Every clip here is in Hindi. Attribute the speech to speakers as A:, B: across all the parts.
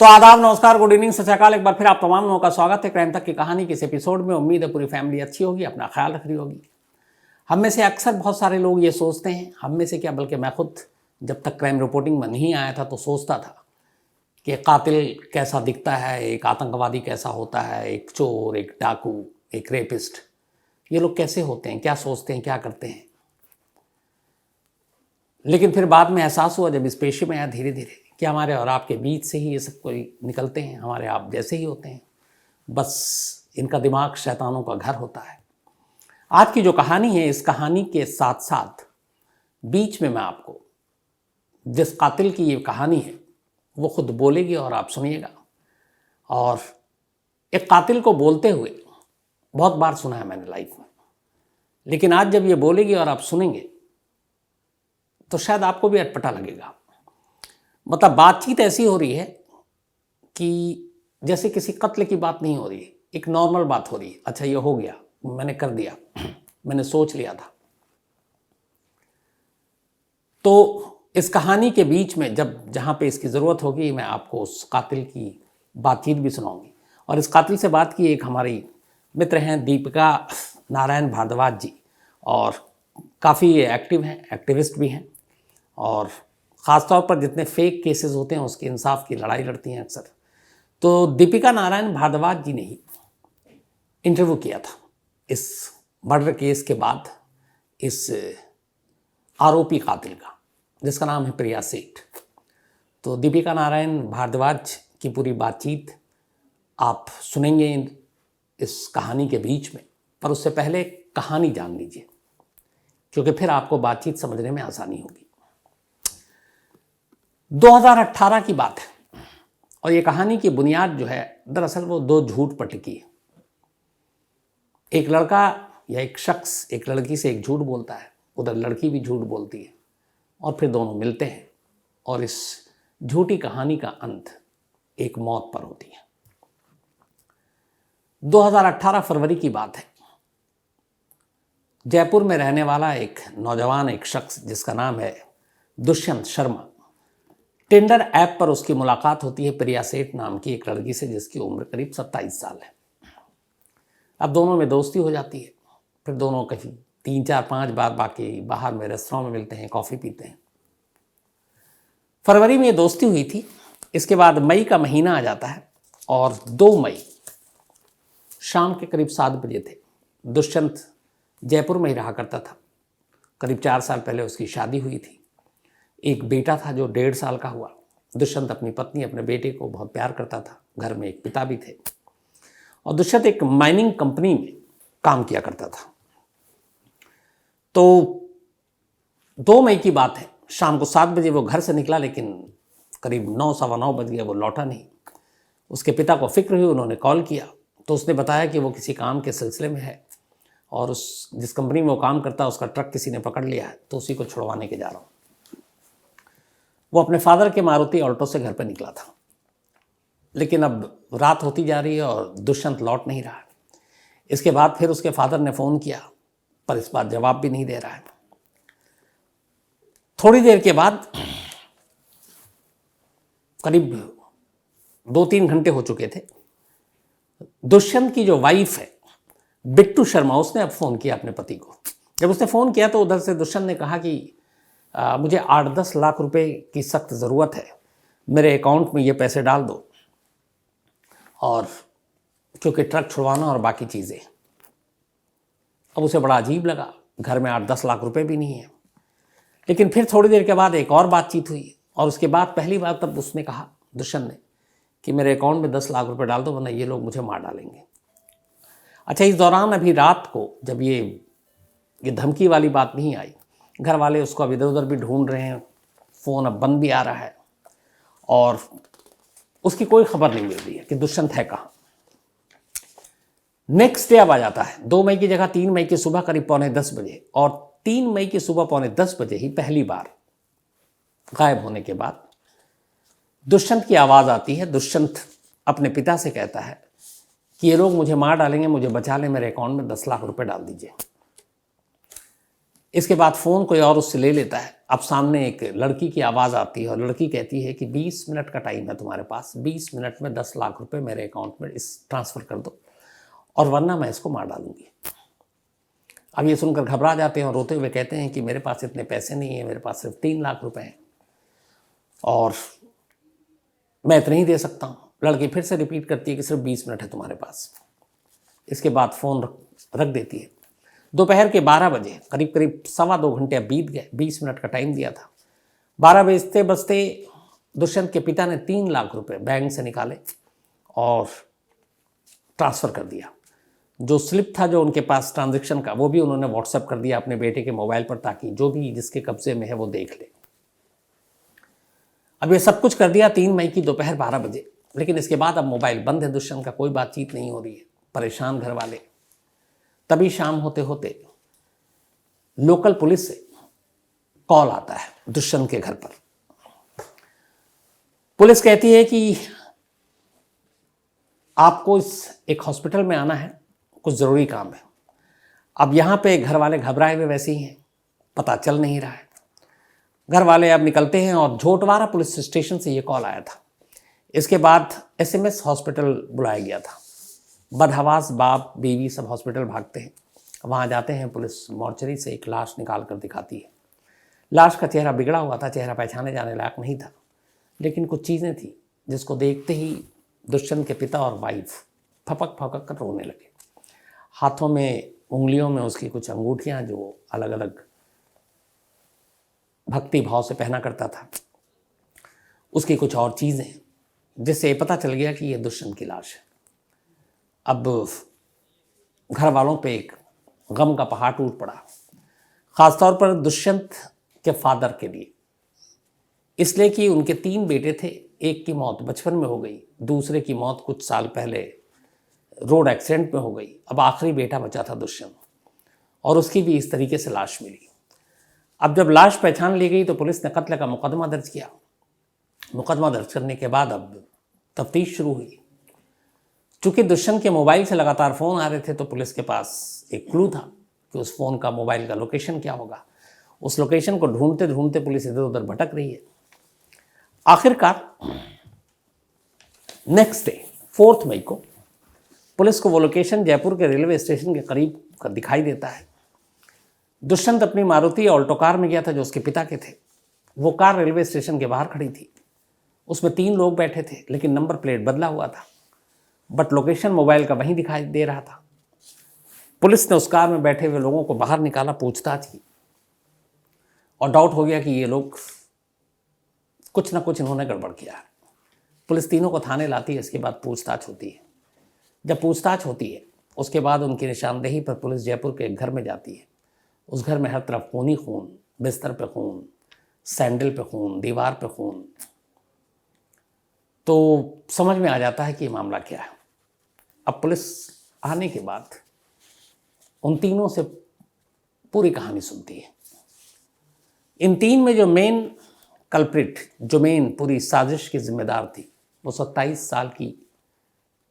A: तो आदाब, नमस्कार, गुड इवनिंग, सत श्री अकाल। एक बार फिर आप तमाम लोगों का स्वागत है क्राइम तक की कहानी के इस एपिसोड में। उम्मीद है पूरी फैमिली अच्छी होगी, अपना ख्याल रख रही होगी। हम में से अक्सर बहुत सारे लोग ये सोचते हैं, हम में से क्या बल्कि मैं खुद जब तक क्राइम रिपोर्टिंग में नहीं आया था तो सोचता था कि एक कातिल कैसा दिखता है, एक आतंकवादी कैसा होता है, एक चोर, एक डाकू, एक रेपिस्ट, ये लोग कैसे होते हैं, क्या सोचते हैं, क्या करते हैं। लेकिन फिर बाद में एहसास हुआ जब इस पेशे में आया धीरे धीरे कि हमारे और आपके बीच से ही ये सब कोई निकलते हैं, हमारे आप जैसे ही होते हैं, बस इनका दिमाग शैतानों का घर होता है। आज की जो कहानी है, इस कहानी के साथ साथ बीच में मैं आपको जिस कातिल की ये कहानी है वो खुद बोलेगी और आप सुनिएगा। और एक कातिल को बोलते हुए बहुत बार सुना है मैंने लाइफ में, लेकिन आज जब ये बोलेगी और आप सुनेंगे तो शायद आपको भी अटपटा लगेगा। मतलब बातचीत ऐसी हो रही है कि जैसे किसी कत्ल की बात नहीं हो रही है, एक नॉर्मल बात हो रही है। अच्छा ये हो गया, मैंने कर दिया, मैंने सोच लिया था। तो इस कहानी के बीच में जहाँ पे इसकी ज़रूरत होगी मैं आपको उस कातिल की बातचीत भी सुनाऊंगी। और इस कातिल से बात की एक हमारी मित्र हैं दीपिका नारायण भारद्वाज जी, और काफ़ी एक्टिव हैं, एक्टिविस्ट भी हैं, और ख़ासतौर पर जितने फेक केसेस होते हैं उसके इंसाफ की लड़ाई लड़ती हैं अक्सर। तो दीपिका नारायण भारद्वाज जी ने ही इंटरव्यू किया था इस मर्डर केस के बाद इस आरोपी कातिल का, जिसका नाम है प्रिया सेठ। तो दीपिका नारायण भारद्वाज की पूरी बातचीत आप सुनेंगे इस कहानी के बीच में, पर उससे पहले कहानी जान लीजिए क्योंकि फिर आपको बातचीत समझने में आसानी होगी। 2018 की बात है और ये कहानी की बुनियाद जो है दरअसल वो दो झूठ पर टिकी है। एक लड़का या एक शख्स एक लड़की से एक झूठ बोलता है, उधर लड़की भी झूठ बोलती है और फिर दोनों मिलते हैं और इस झूठी कहानी का अंत एक मौत पर होती है। 2018 फरवरी की बात है। जयपुर में रहने वाला एक नौजवान, एक शख्स जिसका नाम है दुष्यंत शर्मा, टिंडर ऐप पर उसकी मुलाकात होती है प्रिया सेठ नाम की एक लड़की से जिसकी उम्र करीब 27 साल है। अब दोनों में दोस्ती हो जाती है, फिर दोनों कहीं 3, 4, 5 बार बाकी बाहर में रेस्टोरेंट में मिलते हैं, कॉफ़ी पीते हैं। फरवरी में ये दोस्ती हुई थी। इसके बाद मई का महीना आ जाता है और 2 मई शाम के करीब 7 बजे थे। दुष्यंत जयपुर में ही रहा करता था। करीब 4 साल पहले उसकी शादी हुई थी। एक बेटा था जो 1.5 साल का हुआ। दुष्यंत अपनी पत्नी, अपने बेटे को बहुत प्यार करता था। घर में एक पिता भी थे और दुष्यंत एक माइनिंग कंपनी में काम किया करता था। तो 2 मई की बात है, शाम को 7 बजे वो घर से निकला, लेकिन करीब 9, सवा 9 बज गया, वो लौटा नहीं। उसके पिता को फिक्र हुई, उन्होंने कॉल किया तो उसने बताया कि वो किसी काम के सिलसिले में है और उस जिस कंपनी में वो काम करता है उसका ट्रक किसी ने पकड़ लिया है, तो उसी को छुड़वाने के जा रहा हूँ। वो अपने फादर के मारुति ऑल्टो से घर पर निकला था, लेकिन अब रात होती जा रही है और दुष्यंत लौट नहीं रहा है। इसके बाद फिर उसके फादर ने फ़ोन किया, पर इस बार जवाब भी नहीं दे रहा है। थोड़ी देर के बाद, करीब 2-3 घंटे हो चुके थे, दुष्यंत की जो वाइफ है बिट्टू शर्मा, उसने अब फ़ोन किया अपने पति को। जब उसने फ़ोन किया तो उधर से दुष्यंत ने कहा कि मुझे 8-10 लाख रुपए की सख्त ज़रूरत है, मेरे अकाउंट में ये पैसे डाल दो, और क्योंकि ट्रक छुड़वाना और बाकी चीज़ें। अब उसे बड़ा अजीब लगा, घर में 8-10 लाख रुपए भी नहीं है। लेकिन फिर थोड़ी देर के बाद एक और बातचीत हुई और उसके बाद पहली बार तब उसने कहा, दुष्यंत ने, कि मेरे अकाउंट में 10 लाख रुपए डाल दो वरना ये लोग मुझे मार डालेंगे। अच्छा, इस दौरान अभी रात को जब ये धमकी वाली बात नहीं आई, घर वाले उसको अब इधर उधर भी ढूंढ रहे हैं, फ़ोन अब बंद भी आ रहा है और उसकी कोई खबर नहीं मिल रही है कि दुष्यंत है कहाँ। नेक्स्ट डे अब आ जाता है, 2 मई की जगह 3 मई की सुबह करीब 9:45 बजे, और 3 मई की सुबह 9:45 बजे ही पहली बार गायब होने के बाद दुष्यंत की आवाज़ आती है। दुष्यंत अपने पिता से कहता है कि ये लोग मुझे मार डालेंगे, मुझे बचा लें, मेरे अकाउंट में 10 लाख रुपए डाल दीजिए। इसके बाद फ़ोन कोई और उससे ले लेता है। अब सामने एक लड़की की आवाज़ आती है और लड़की कहती है कि 20 मिनट का टाइम है तुम्हारे पास, 20 मिनट में 10 लाख रुपए मेरे अकाउंट में इस ट्रांसफ़र कर दो और वरना मैं इसको मार डालूंगी। अब ये सुनकर घबरा जाते हैं और रोते हुए कहते हैं कि मेरे पास इतने पैसे नहीं हैं, मेरे पास सिर्फ 3 लाख रुपए हैं और मैं इतने ही दे सकता हूँ। लड़की फिर से रिपीट करती है कि सिर्फ 20 मिनट है तुम्हारे पास। इसके बाद फ़ोन रख देती है। दोपहर के 12 बजे, करीब करीब 2.25 घंटे बीत गए, 20 मिनट का टाइम दिया था। 12 बजते बजते दुष्यंत के पिता ने 3 लाख रुपए बैंक से निकाले और ट्रांसफ़र कर दिया। जो स्लिप था जो उनके पास ट्रांजैक्शन का, वो भी उन्होंने व्हाट्सएप कर दिया अपने बेटे के मोबाइल पर, ताकि जो भी जिसके कब्जे में है वो देख ले। अब ये सब कुछ कर दिया 3 मई की दोपहर 12 बजे, लेकिन इसके बाद अब मोबाइल बंद है दुष्यंत का, कोई बातचीत नहीं हो रही है, परेशान घर वाले। तभी शाम होते होते लोकल पुलिस से कॉल आता है दुष्यंत के घर पर। पुलिस कहती है कि आपको एक हॉस्पिटल में आना है, कुछ ज़रूरी काम है। अब यहाँ पे घर वाले घबराए हुए वैसे ही हैं, पता चल नहीं रहा है। घर वाले अब निकलते हैं और झोटवारा पुलिस स्टेशन से ये कॉल आया था। इसके बाद SMS हॉस्पिटल बुलाया गया था। बदहवास बाप बीवी सब हॉस्पिटल भागते हैं। वहाँ जाते हैं, पुलिस मॉर्चरी से एक लाश निकाल कर दिखाती है। लाश का चेहरा बिगड़ा हुआ था, चेहरा पहचाने जाने लायक नहीं था, लेकिन कुछ चीज़ें थी जिसको देखते ही दुष्यंत के पिता और वाइफ फपक फपक कर रोने लगे। हाथों में, उंगलियों में उसकी कुछ अंगूठियाँ जो अलग अलग भक्ति भाव से पहना करता था, उसकी कुछ और चीज़ें, जिससे पता चल गया कि यह दुष्यंत की लाश है। अब घर वालों पे एक गम का पहाड़ टूट पड़ा, ख़ासतौर पर दुष्यंत के फादर के लिए, इसलिए कि उनके 3 बेटे थे। एक की मौत बचपन में हो गई, दूसरे की मौत कुछ साल पहले रोड एक्सीडेंट में हो गई। अब आखिरी बेटा बचा था दुष्यंत, और उसकी भी इस तरीके से लाश मिली। अब जब लाश पहचान ली गई तो पुलिस ने कत्ल का मुकदमा दर्ज किया। मुकदमा दर्ज करने के बाद अब तफ्तीश शुरू हुई। चूँकि दुष्यंत के मोबाइल से लगातार फ़ोन आ रहे थे तो पुलिस के पास एक क्लू था कि उस फ़ोन का, मोबाइल का लोकेशन क्या होगा। उस लोकेशन को ढूंढते ढूंढते पुलिस इधर उधर भटक रही है। आखिरकार नेक्स्ट डे 4 मई को पुलिस को वो लोकेशन जयपुर के रेलवे स्टेशन के करीब का दिखाई देता है। दुष्यंत अपनी मारुति ऑल्टो कार में गया था जो उसके पिता के थे। वो कार रेलवे स्टेशन के बाहर खड़ी थी। उसमें 3 लोग बैठे थे, लेकिन नंबर प्लेट बदला हुआ था, बट लोकेशन मोबाइल का वहीं दिखाई दे रहा था। पुलिस ने उस कार में बैठे हुए लोगों को बाहर निकाला, पूछताछ की, और डाउट हो गया कि ये लोग कुछ ना कुछ इन्होंने गड़बड़ किया है। पुलिस तीनों को थाने लाती है। इसके बाद पूछताछ होती है। जब पूछताछ होती है उसके बाद उनकी निशानदेही पर पुलिस जयपुर के एक घर में जाती है। उस घर में हर तरफ खून ही खून, बिस्तर पे खून, सैंडल पे खून, दीवार पे खून। तो समझ में आ जाता है कि ये मामला क्या है। अब पुलिस आने के बाद उन तीनों से पूरी कहानी सुनती है। इन 3 में जो मेन कल्प्रिट, जो मेन पूरी साजिश की जिम्मेदार थी, वो 27 साल की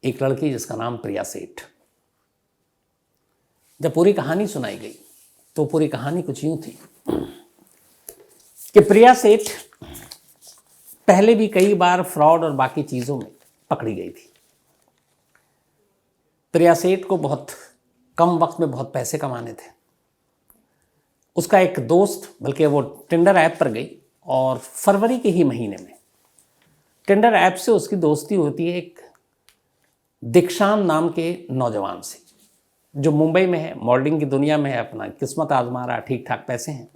A: एक लड़की जिसका नाम प्रिया सेठ। जब पूरी कहानी सुनाई गई तो पूरी कहानी कुछ यूं थी कि प्रिया सेठ पहले भी कई बार फ्रॉड और बाकी चीज़ों में पकड़ी गई थी। प्रिया सेठ को बहुत कम वक्त में बहुत पैसे कमाने थे। उसका एक दोस्त, बल्कि वो टिंडर ऐप पर गई और फरवरी के ही महीने में टिंडर ऐप से उसकी दोस्ती होती है एक दीक्षांत नाम के नौजवान से, जो मुंबई में है, मॉडलिंग की दुनिया में है, अपना किस्मत आजमा रहा, ठीक ठाक पैसे हैं।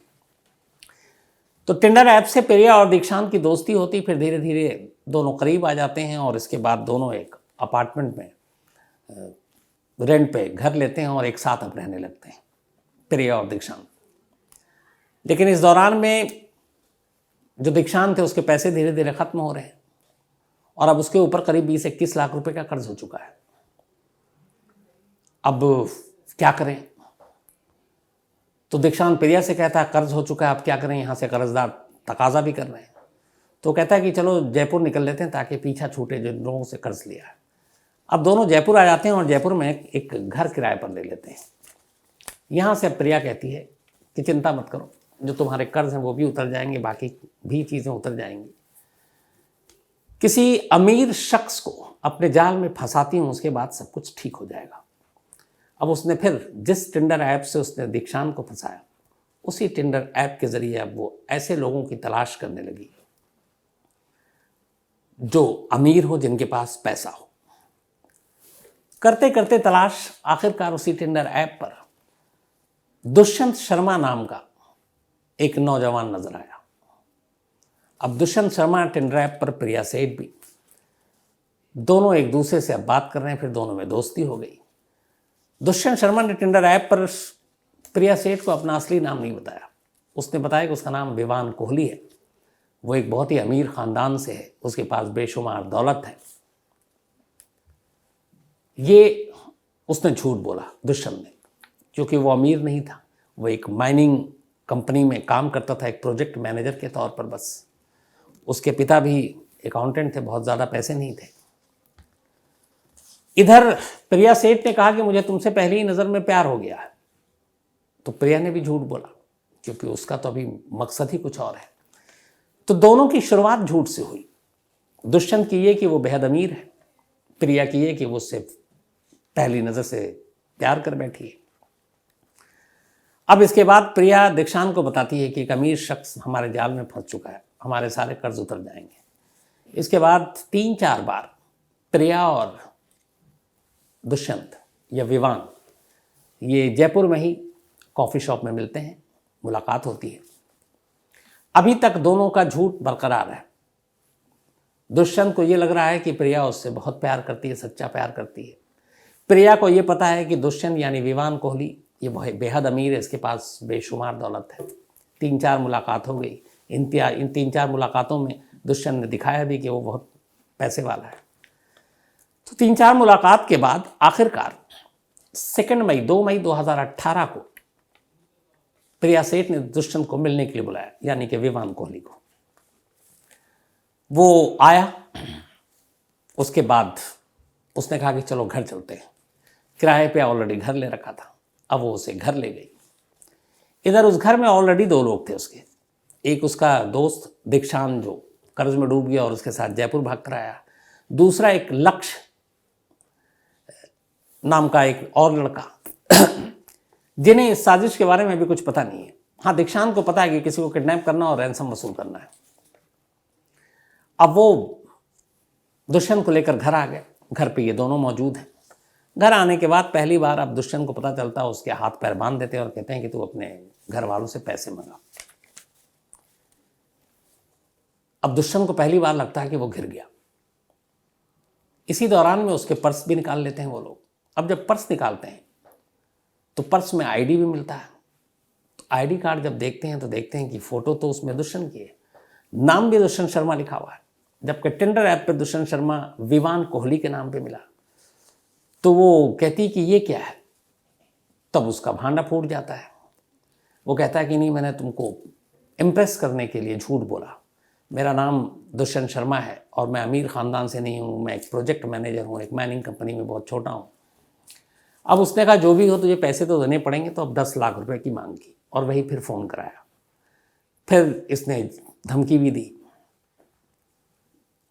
A: तो टिंडर ऐप से प्रिया और दीक्षांत की दोस्ती होती, फिर धीरे धीरे दोनों करीब आ जाते हैं और इसके बाद दोनों एक अपार्टमेंट में रेंट पे घर लेते हैं और एक साथ अब रहने लगते हैं, प्रिया और दीक्षांत। लेकिन इस दौरान में जो दीक्षांत थे उसके पैसे धीरे धीरे खत्म हो रहे हैं और अब उसके ऊपर करीब 20-21 लाख रुपए का कर्ज हो चुका है। अब क्या करें? तो दीक्षांत प्रिया से कहता है कर्ज हो चुका है, अब क्या करें, यहाँ से कर्जदार तकाजा भी कर रहे हैं। तो कहता है कि चलो जयपुर निकल लेते हैं ताकि पीछा छूटे जिन लोगों से कर्ज लिया है। अब दोनों जयपुर आ जाते हैं और जयपुर में एक घर किराए पर ले लेते हैं। यहाँ से प्रिया कहती है कि चिंता मत करो, जो तुम्हारे कर्ज हैं वो भी उतर जाएंगे, बाकी भी चीज़ें उतर जाएंगी। किसी अमीर शख्स को अपने जाल में फंसाती हूँ, उसके बाद सब कुछ ठीक हो जाएगा। अब उसने फिर जिस टिंडर ऐप से उसने दीक्षांत को फंसाया, उसी टिंडर ऐप के जरिए अब वो ऐसे लोगों की तलाश करने लगी जो अमीर हो, जिनके पास पैसा हो। करते करते तलाश आखिरकार उसी टिंडर ऐप पर दुष्यंत शर्मा नाम का एक नौजवान नजर आया। अब दुष्यंत शर्मा टिंडर ऐप पर प्रिया सेठ भी, दोनों एक दूसरे से अब बात कर रहे हैं, फिर दोनों में दोस्ती हो गई। दुष्यंत शर्मा ने टिंडर ऐप पर प्रिया सेठ को अपना असली नाम नहीं बताया। उसने बताया कि उसका नाम विवान कोहली है, वो एक बहुत ही अमीर खानदान से है, उसके पास बेशुमार दौलत है। ये उसने झूठ बोला दुष्यंत ने, क्योंकि वो अमीर नहीं था, वो एक माइनिंग कंपनी में काम करता था, एक प्रोजेक्ट मैनेजर के तौर पर बस। उसके पिता भी अकाउंटेंट थे, बहुत ज़्यादा पैसे नहीं थे। इधर प्रिया सेठ ने कहा कि मुझे तुमसे पहली ही नज़र में प्यार हो गया है, तो प्रिया ने भी झूठ बोला, क्योंकि उसका तो अभी मकसद ही कुछ और है। तो दोनों की शुरुआत झूठ से हुई। दुष्यंत की ये कि वो बेहद अमीर है, प्रिया की ये कि वो उससे पहली नज़र से प्यार कर बैठी है। अब इसके बाद प्रिया दीक्षांत को बताती है कि एक अमीर शख्स हमारे जाल में फंस चुका है, हमारे सारे कर्ज उतर जाएंगे। इसके बाद 3-4 बार प्रिया और दुष्यंत या विवान ये जयपुर में ही कॉफ़ी शॉप में मिलते हैं, मुलाकात होती है। अभी तक दोनों का झूठ बरकरार है। दुष्यंत को ये लग रहा है कि प्रिया उससे बहुत प्यार करती है, सच्चा प्यार करती है। प्रिया को ये पता है कि दुष्यंत यानी विवान कोहली ये बेहद अमीर है, इसके पास बेशुमार दौलत है। 3-4 मुलाकात हो गई। इन 3-4 मुलाकातों में दुष्यंत ने दिखाया भी कि वो बहुत पैसे वाला है। तो 3-4 मुलाकात के बाद आखिरकार 2 मई 2018 को प्रिया सेठ ने दुष्यंत को मिलने के लिए बुलाया, यानी कि विवान कोहली को। वो आया, उसके बाद उसने कहा कि चलो घर चलते हैं। किराए पे ऑलरेडी घर ले रखा था, अब वो उसे घर ले गई। इधर उस घर में ऑलरेडी 2 लोग थे उसके। एक उसका दोस्त दीक्षांत जो कर्ज में डूब गया और उसके साथ जयपुर भाग कर आया। दूसरा एक लक्ष्य नाम का एक और लड़का जिन्हें इस साजिश के बारे में भी कुछ पता नहीं है। हाँ, दीक्षांत को पता है कि किसी को किडनैप करना और रैंसम वसूल करना है। अब वो दुष्यंत को लेकर घर आ गए। घर पे ये दोनों मौजूद हैं। घर आने के बाद पहली बार अब दुष्यंत को पता चलता है, उसके हाथ पैर बांध देते हैं और कहते हैं कि तू अपने घर वालों से पैसे मंगा। अब दुष्यंत को पहली बार लगता है कि वो घिर गया। इसी दौरान में उसके पर्स भी निकाल लेते हैं वो लोग। अब जब पर्स निकालते हैं तो पर्स में आईडी भी मिलता है। तो आईडी कार्ड जब देखते हैं तो देखते हैं कि फ़ोटो तो उसमें दुष्यंत की है, नाम भी दुष्यंत शर्मा लिखा हुआ है। जबकि टिंडर ऐप पे दुष्यंत शर्मा विवान कोहली के नाम पे मिला। तो वो कहती कि ये क्या है, तब उसका भांडा फूट जाता है। वो कहता है कि नहीं, मैंने तुमको इम्प्रेस करने के लिए झूठ बोला। मेरा नाम दुष्यंत शर्मा है और मैं अमीर ख़ानदान से नहीं हूँ, मैं एक प्रोजेक्ट मैनेजर हूँ, एक माइनिंग कंपनी में बहुत छोटा हूँ। अब उसने कहा जो भी हो तुझे पैसे तो देने पड़ेंगे। तो अब 10 लाख रुपए की मांग की और वही फिर फ़ोन कराया। फिर इसने धमकी भी दी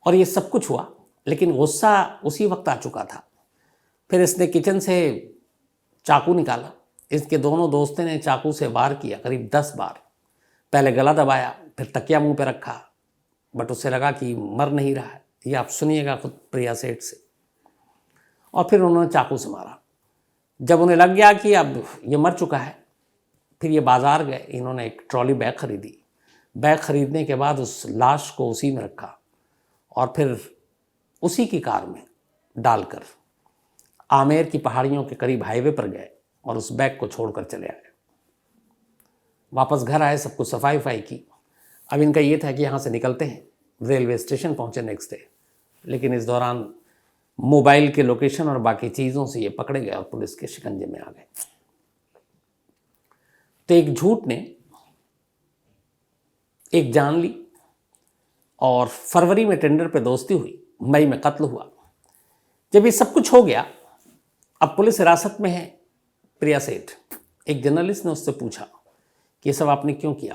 A: और ये सब कुछ हुआ, लेकिन गुस्सा उसी वक्त आ चुका था। फिर इसने किचन से चाकू निकाला। इसके दोनों दोस्तों ने चाकू से वार किया करीब 10 बार। पहले गला दबाया, फिर तकिया मुंह पे रखा, बट उसे लगा कि मर नहीं रहा है। ये आप सुनिएगा खुद प्रिया सेठ से। और फिर उन्होंने चाकू से मारा। जब उन्हें लग गया कि अब ये मर चुका है, फिर ये बाज़ार गए। इन्होंने एक ट्रॉली बैग खरीदी। बैग खरीदने के बाद उस लाश को उसी में रखा और फिर उसी की कार में डालकर आमेर की पहाड़ियों के करीब हाईवे पर गए और उस बैग को छोड़कर चले आए। वापस घर आए, सब कुछ सफाई वफाई की। अब इनका ये था कि यहाँ से निकलते हैं। रेलवे स्टेशन पहुँचे नेक्स्ट डे, लेकिन इस दौरान मोबाइल के लोकेशन और बाकी चीज़ों से ये पकड़े गए और पुलिस के शिकंजे में आ गए। तो एक झूठ ने एक जान ली और फरवरी में टेंडर पे दोस्ती हुई, मई में कत्ल हुआ। जब ये सब कुछ हो गया, अब पुलिस हिरासत में है प्रिया सेठ। एक जर्नलिस्ट ने उससे पूछा कि ये सब आपने क्यों किया,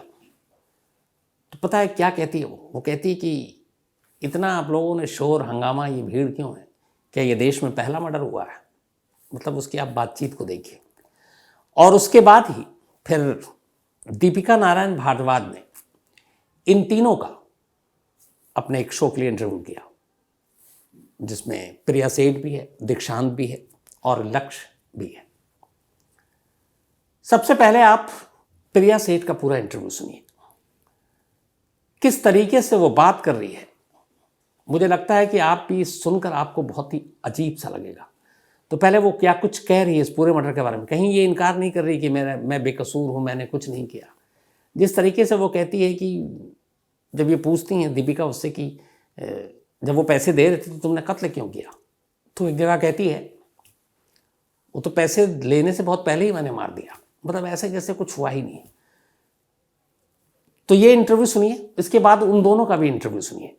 A: तो पता है क्या कहती है वो कहती है कि इतना आप लोगों ने शोर हंगामा, ये भीड़ क्यों है, क्या ये देश में पहला मर्डर हुआ है? मतलब उसकी आप बातचीत को देखिए। और उसके बाद ही फिर दीपिका नारायण भारद्वाज ने इन तीनों का अपने एक शो के लिए इंटरव्यू किया, जिसमें प्रिया सेठ भी है, दीक्षांत भी है और लक्ष्य भी है। सबसे पहले आप प्रिया सेठ का पूरा इंटरव्यू सुनिए, किस तरीके से वो बात कर रही है। मुझे लगता है कि आप भी सुनकर आपको बहुत ही अजीब सा लगेगा। तो पहले वो क्या कुछ कह रही है इस पूरे मर्डर के बारे में, कहीं ये इनकार नहीं कर रही कि मैं बेकसूर हूँ, मैंने कुछ नहीं किया। जिस तरीके से वो कहती है कि जब ये पूछती हैं दीपिका उससे कि जब वो पैसे दे रहे थे तो तुमने कत्ल क्यों किया, तो एक जगह कहती है वो तो पैसे लेने से बहुत पहले ही मैंने मार दिया, मतलब ऐसे जैसे कुछ हुआ ही नहीं। तो ये इंटरव्यू सुनिए, इसके बाद उन दोनों का भी इंटरव्यू सुनिए,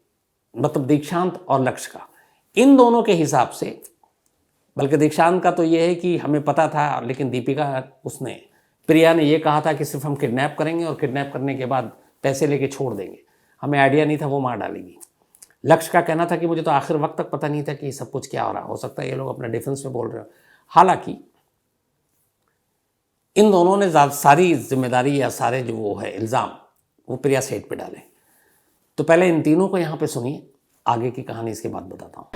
A: मतलब दीक्षांत और लक्ष्य का। इन दोनों के हिसाब से, बल्कि दीक्षांत का तो ये है कि हमें पता था, लेकिन दीपिका प्रिया ने ये कहा था कि सिर्फ हम किडनैप करेंगे और किडनैप करने के बाद पैसे लेके छोड़ देंगे, हमें आइडिया नहीं था वो मार डालेगी। लक्ष्य का कहना था कि मुझे तो आखिर वक्त तक पता नहीं था कि सब कुछ क्या हो रहा, हो सकता है ये लोग अपने डिफेंस में बोल रहे हो। हालांकि इन दोनों ने सारी जिम्मेदारी या सारे जो वो है इल्ज़ाम वो प्रिया सेठ पे डाले। तो पहले इन तीनों को यहाँ पे सुनिए, आगे की कहानी इसके बाद बताता हूँ।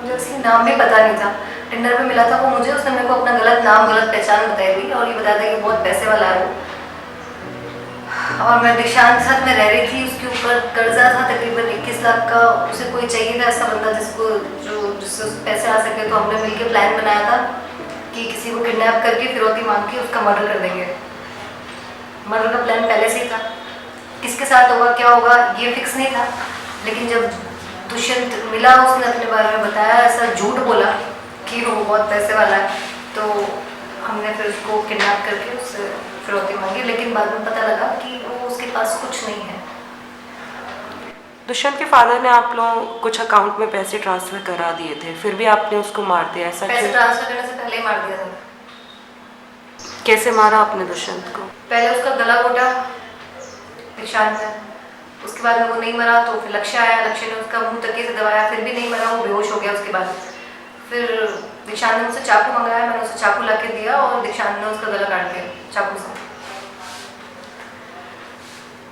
B: मुझे उसकी नाम भी पता नहीं था, टेंडर पे मिला था वो मुझे, उसने मेरे को अपना गलत नाम गलत पहचान बताई थी और ये बताया था कि बहुत पैसे वाला है वो। और मैं दीक्षांत के साथ में रह रही थी, उसके ऊपर कर्जा था तकरीबन 21 लाख का। उसे कोई चाहिए था ऐसा बंदा जिससे पैसे आ सके। तो हमने मिलकर प्लान बनाया था कि किसी को किडनैप करके फिरौती मांग के उसका मर्डर कर देंगे। मर्डर का प्लान पहले से ही था, किसके साथ होगा क्या होगा ये फिक्स नहीं था। लेकिन जब दुष्यंत मिला, उसने अपने बारे में बताया, ऐसा झूठ बोला कि वो बहुत पैसे वाला है, तो हमने फिर उसको किडनैप करके उससे फिरौती मांगी। लेकिन बाद में पता लगा कि वो उसके पास कुछ नहीं है।
C: दुष्यंत के फादर ने आप लोगों कुछ अकाउंट में पैसे ट्रांसफर करा दिए थे, फिर भी आपने उसको मार दिया, ऐसा
B: पैसे ट्रांसफर करने से पहले ही मार दिया था।
C: कैसे मारा आपने दुष्यंत को?
B: पहले उसका गला घोटा दीक्षांत ने, उसके बाद में वो नहीं मरा तो फिर लक्ष्य आया, लक्ष्य ने उसका मुंह तकिए से दबाया, फिर भी नहीं मरा, वो बेहोश हो गया। उसके बाद फिर दीक्षांत ने मुझसे चाकू मंगाया, मैंने उसे चाकू ला के दिया और दीक्षांत ने उसका गला काट दिया चाकू से।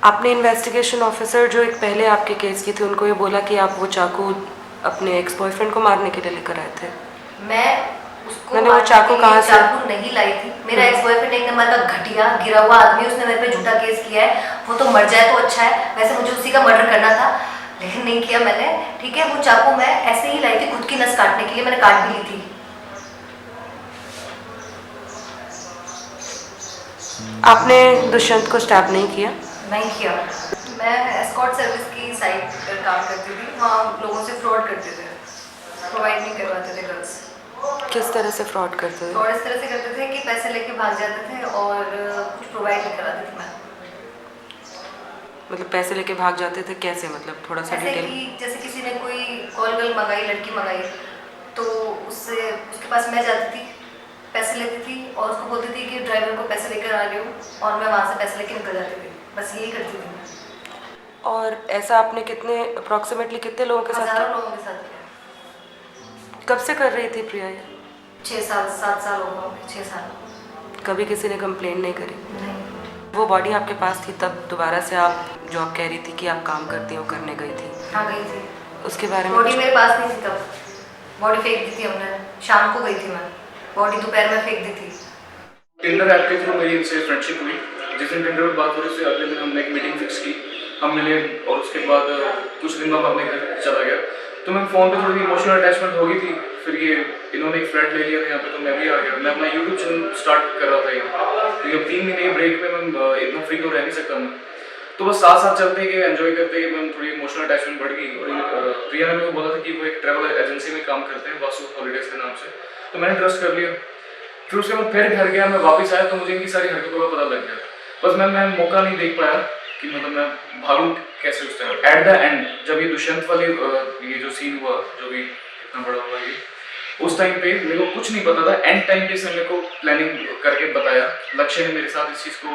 C: आपने इन्वेस्टिगेशन ऑफिसर जो एक पहले आपके केस की थी उनको ये बोला कि आप वो चाकू अपने एक्स बॉयफ्रेंड को मारने के लिए लेकर आए थे?
B: मैंने वो चाकू कहाँ से? चाकू नहीं लाई थी। मेरा एक्स बॉयफ्रेंड एक नंबर का घटिया गिरा हुआ आदमी, उसने मेरे पे झूठा केस किया है। वो तो मर जाए तो अच्छा है, वैसे मुझे उसी का मर्डर करना था लेकिन नहीं किया मैंने। ठीक है, वो चाकू मैं ऐसे ही लाई थी खुद की नस काटने के लिए, मैंने काट भी ली थी।
C: आपने दुष्यंत को स्टैप नहीं किया?
B: नहीं किया। मैं एस्कॉर्ट सर्विस की साइट पर काम करती थी, वहाँ लोगों से फ्रॉड करते थे, प्रोवाइड नहीं करवाते थे गर्ल्स।
C: किस तरह से फ्रॉड करते थे?
B: फ्रॉड इस तरह से करते थे कि पैसे लेके भाग जाते थे और कुछ प्रोवाइड नहीं कराते थे। मैं
C: मतलब पैसे लेके भाग जाते थे कैसे, मतलब थोड़ा सा डिटेल?
B: जैसे किसी ने कोई कॉल गर्ल मंगाई, लड़की मंगाई, तो उससे उसके पास मैं जाती थी, पैसे लेती थी और उसको बोलती थी कि ड्राइवर को पैसे लेकर आ रही हूँ, और मैं वहाँ से पैसे लेके निकल जाती थी। बस यही करती थी मैं।
C: और ऐसा आपने अप्रॉक्सीमेटली कितने लोगों के साथ?
B: हज़ारों लोगों के साथ किया।
C: कब से कर रही थी प्रिया ये?
B: 6 साल 7 साल हो गए, 6 साल।
C: कभी किसी ने कंप्लेन नहीं करी?
B: नहीं।
C: वो बॉडी आपके पास थी तब दोबारा से आप जो आप कह रही थी कि आप काम करती हो करने गई थी?
B: हाँ गई थी।
C: उसके बारे में?
B: बॉडी मेरे पास नहीं थी तब, बॉडी फेंक दी थी हमने। शाम को गई थी मैं, बॉडी दोपहर में फेंक दी थी।
D: टिंडर ऐप के थ्रू मेरी इनसे फ्रेंडशिप हुई। जिस दिन टिंडर पर बात हो रही थी अगले दिन हमने एक मीटिंग फिक्स की, हम मिले और उसके बाद कुछ दिन बाद अपने घर चला गया। तो मैं फ़ोन पे थोड़ी इमोशनल अटैचमेंट हो गई थी। फिर ये इन्होंने एक फ्लैट ले लिया था यहाँ पे, तो मैं भी आ गया। मैं अपना यूट्यूब चैनल स्टार्ट कर रहा था यहाँ पे, तो 3 महीने ब्रेक में मैं इतना फ्री तो रह नहीं सकता मैं। तो बस साथ साथ चलते गए, एंजॉय करते गए, मैं थोड़ी इमोशनल अटैचमेंट बढ़ गई। और प्रिया ने मेरे को बोला था कि वो एक ट्रैवल एजेंसी में काम करते हैं, वासु हॉलीडेज के नाम से, तो मैंने ट्रस्ट कर लिया। फिर उसके बाद फिर घर गया, मैं वापस आया तो मुझे इनकी सारी हरकतों का पता लग गया। बस मैं मौका नहीं देख पाया कि मतलब मैं भागूं कैसे उस टाइम। एट द एंड जब ये दुष्यंत वाली ये जो सीन हुआ, जो भी इतना बड़ा हुआ ये, उस उस टाइम पे मेरे को कुछ नहीं पता था, एंड टाइम पे इसने मेरे को प्लानिंग करके बताया। लक्ष्य ने मेरे साथ इस चीज़ को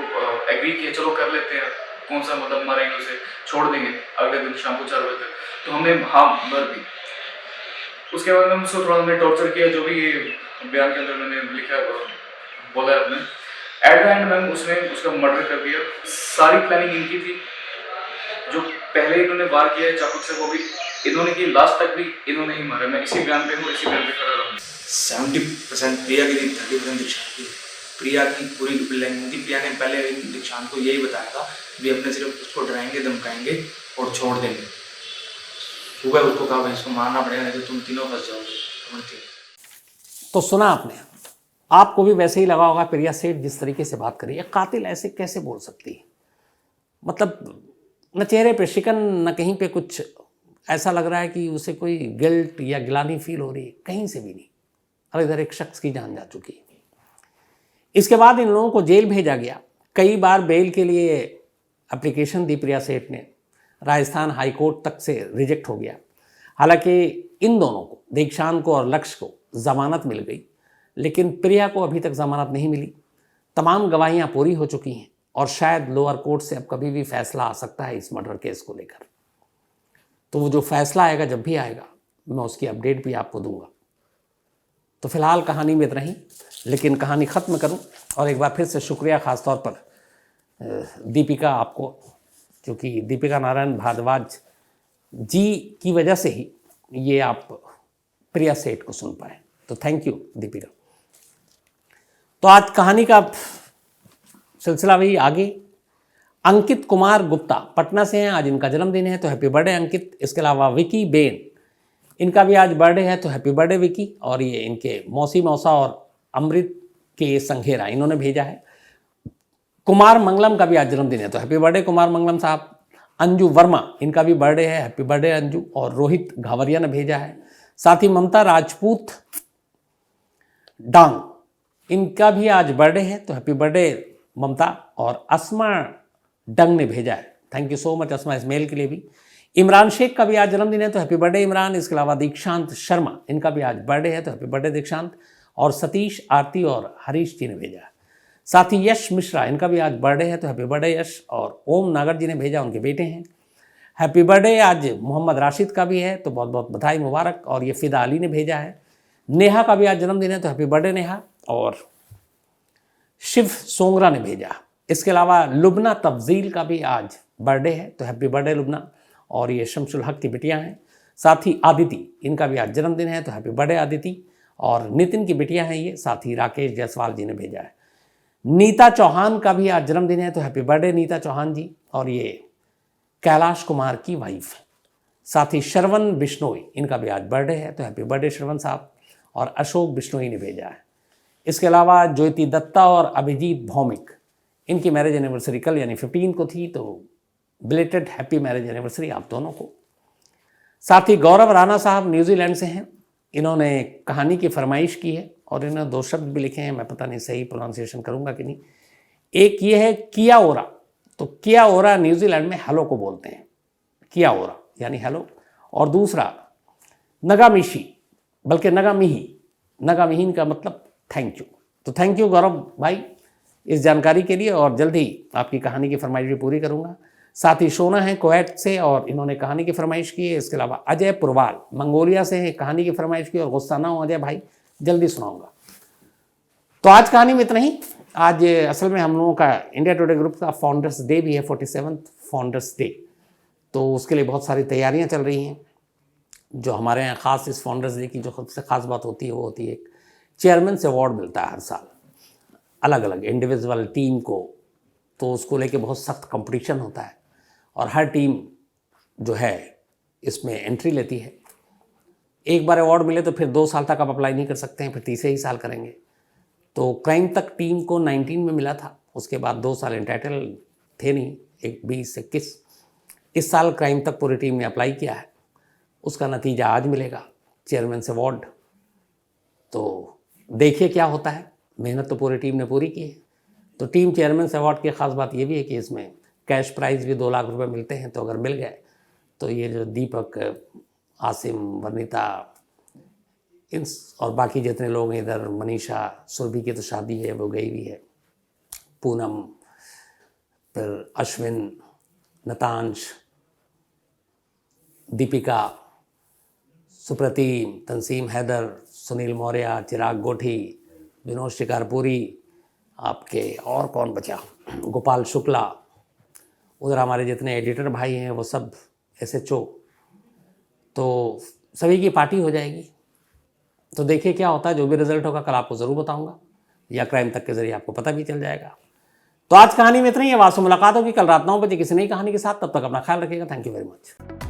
D: एग्री किया, चलो कर लेते हैं, कौन सा मतलब मारेंगे उसे, छोड़ देंगे अगले दिन शाम को 4 बजे तक। तो हमने हाँ भर दी। उसके बाद में उसको थोड़ा हमने टॉर्चर किया, जो भी ये बयान के अंदर मैंने लिखा बोला है अपने। एट द एंड मैम उसने उसका मर्डर कर दिया। सारी प्लानिंग इनकी थी, जो पहले इन्होंने वार किया है चाकू से वो भी इन्होंने की, लास्ट तक भी इन्होंने ही मारा। मैं इसी बयान पे हूँ, इसी बयान पे खड़ा रहूँगा।
E: 70% प्रिया की थी, 30% दीक्षांत की। प्रिया की पूरी प्लानिंग थी। प्रिया ने पहले दीक्षांत को यही बताया था भी अपने सिर्फ उसको डराएंगे, धमकाएंगे और छोड़ देंगे। सुबह उसको कहा भाई इसको मारना पड़ेगा, नहीं तो तुम तीनों फंस जाओगे।
A: तो सुना आपने, आपको भी वैसे ही लगा होगा प्रिया सेठ जिस तरीके से बात करी है। कातिल ऐसे कैसे बोल सकती है? मतलब न चेहरे पे शिकन, न कहीं पे कुछ ऐसा लग रहा है कि उसे कोई गिल्ट या गिलानी फील हो रही है, कहीं से भी नहीं। और इधर एक शख्स की जान जा चुकी है। इसके बाद इन लोगों को जेल भेजा गया। कई बार बेल के लिए एप्लीकेशन दी प्रिया सेठ ने, राजस्थान हाई कोर्ट तक से रिजेक्ट हो गया। हालांकि इन दोनों को, दीक्षांत को और लक्ष्य को, ज़मानत मिल गई, लेकिन प्रिया को अभी तक ज़मानत नहीं मिली। तमाम गवाहियाँ पूरी हो चुकी हैं और शायद लोअर कोर्ट से अब कभी भी फैसला आ सकता है इस मर्डर केस को लेकर। तो वो जो फैसला आएगा, जब भी आएगा, मैं उसकी अपडेट भी आपको दूंगा। तो फिलहाल कहानी में इतना ही, लेकिन कहानी ख़त्म करूं और एक बार फिर से शुक्रिया ख़ास तौर पर दीपिका आपको, क्योंकि दीपिका नारायण भारद्वाज जी की वजह से ही ये आप प्रिया सेठ को सुन पाए। तो थैंक यू दीपिका। तो आज कहानी का सिलसिला वही आगे। अंकित कुमार गुप्ता पटना से हैं, आज इनका जन्मदिन है, तो हैप्पी बर्थडे अंकित। इसके अलावा विकी बेन, इनका भी आज बर्थडे है, तो हैप्पी बर्थडे विकी। और ये इनके मौसी मौसा और अमृत के संघेरा, इन्होंने भेजा है। कुमार मंगलम का भी आज जन्मदिन है, तो हैप्पी बर्थडे कुमार मंगलम साहब। अंजू वर्मा, इनका भी बर्थडे है, हैप्पी बर्थडे अंजू। और रोहित घावरिया ने भेजा है। साथ ही ममता राजपूत डांग, इनका भी आज बर्थडे है, तो हैप्पी बर्थडे ममता। और अस्मा डंग ने भेजा है, थैंक यू सो मच अस्मा, इस मेल के लिए भी। इमरान शेख का भी आज जन्मदिन है, तो हैप्पी बर्थडे इमरान। इसके अलावा दीक्षांत शर्मा, इनका भी आज बर्थडे है, तो हैप्पी बर्थडे दीक्षांत। और सतीश, आरती और हरीश जी ने भेजा है। साथ ही यश मिश्रा, इनका भी आज बर्थडे है, तो हैप्पी बर्थडे यश। और ओम नागर जी ने भेजा, उनके बेटे हैं, हैप्पी बर्थडे। आज मोहम्मद राशिद का भी है, तो बहुत बहुत बधाई मुबारक। और ये फिदा अली ने भेजा है। नेहा का भी आज जन्मदिन है, तो हैप्पी बर्थडे नेहा। और शिव सोंगरा ने भेजा। इसके अलावा लुबना तफजील का भी आज बर्थडे है, तो हैप्पी बर्थडे लुबना। और ये शमसुल हक की बिटिया हैं। साथ ही आदिति, इनका भी आज जन्मदिन है, तो हैप्पी बर्थडे आदिति। और नितिन की बिटिया हैं ये। साथ ही राकेश जायसवाल जी ने भेजा है। नीता चौहान का भी आज जन्मदिन है, तो हैप्पी बर्थडे नीता चौहान जी। और ये कैलाश कुमार की वाइफ है। साथ ही श्रवण बिश्नोई, इनका भी आज बर्थडे है, तो हैप्पी बर्थडे श्रवण साहब। और अशोक बिश्नोई ने भेजा है। इसके अलावा ज्योति दत्ता और अभिजीत भौमिक, इनकी मैरिज एनिवर्सरी कल यानी 15 को थी, तो बिलेटेड हैप्पी मैरिज एनिवर्सरी आप दोनों को। साथ ही गौरव राणा साहब न्यूजीलैंड से हैं, इन्होंने कहानी की फरमाइश की है और इन्होंने 2 शब्द भी लिखे हैं, मैं पता नहीं सही प्रोनाउंसिएशन करूंगा कि नहीं। एक ये है किया ओरा, तो किया ओरा न्यूजीलैंड में हेलो को बोलते हैं, किया ओरा यानी हेलो। और दूसरा नगामिशी, बल्कि नगामिहीन का मतलब थैंक यू। तो थैंक यू गौरव भाई इस जानकारी के लिए, और जल्द ही आपकी कहानी की फरमाइश भी पूरी करूंगा। साथ ही शोना है कुवैत से, और इन्होंने कहानी की फरमाइश की है। इसके अलावा अजय पुरवाल मंगोलिया से है, कहानी की फरमाइश की। और गुस्सा ना हो अजय भाई, जल्दी सुनाऊंगा। तो आज कहानी में इतना ही। आज असल में हम लोगों का इंडिया टुडे ग्रुप का फाउंडर्स डे भी है, 47th फाउंडर्स डे। तो उसके लिए बहुत सारी तैयारियां चल रही हैं। जो हमारे यहाँ ख़ास इस फाउंडर्स डे की जो सबसे ख़ास बात होती है, वो होती है एक चेयरमैन से अवार्ड मिलता है हर साल अलग अलग इंडिविजुअल टीम को। तो उसको लेके बहुत सख्त कंपटीशन होता है, और हर टीम जो है इसमें एंट्री लेती है। एक बार अवार्ड मिले तो फिर 2 साल तक आप अप्लाई नहीं कर सकते हैं, फिर तीसरे ही साल करेंगे। तो क्राइम तक टीम को 19 में मिला था, उसके बाद 2 साल एंटाइटल थे नहीं, एक 20-21। इस साल क्राइम तक पूरी टीम ने अप्लाई किया है, उसका नतीजा आज मिलेगा, चेयरमैन से अवार्ड। तो देखिए क्या होता है। मेहनत तो पूरी टीम ने पूरी की है। तो टीम चेयरमैन से अवार्ड की ख़ास बात ये भी है कि इसमें कैश प्राइज़ भी 2 लाख रुपए मिलते हैं। तो अगर मिल गए तो ये जो दीपक, आसिम, वर्णिता, इन और बाकी जितने लोग हैं इधर, मनीषा, सुरभि की तो शादी है, वो गई हुई है, पूनम, फिर अश्विन, नतांश, दीपिका, सुप्रतीम, तंसीम हैदर, सुनील मौर्य, चिराग गोठी, विनोद शिकारपुरी, आपके और कौन बचा, गोपाल शुक्ला, उधर हमारे जितने एडिटर भाई हैं वो सब SHO, तो सभी की पार्टी हो जाएगी। तो देखिए क्या होता है, जो भी रिजल्ट होगा कल आपको ज़रूर बताऊंगा, या क्राइम तक के ज़रिए आपको पता भी चल जाएगा। तो आज कहानी में इतना ही है, वापस मुलाकात होगी कल रात 9 बजे किसी नई कहानी के साथ। तब तक अपना ख्याल रखिएगा। Thank you very much.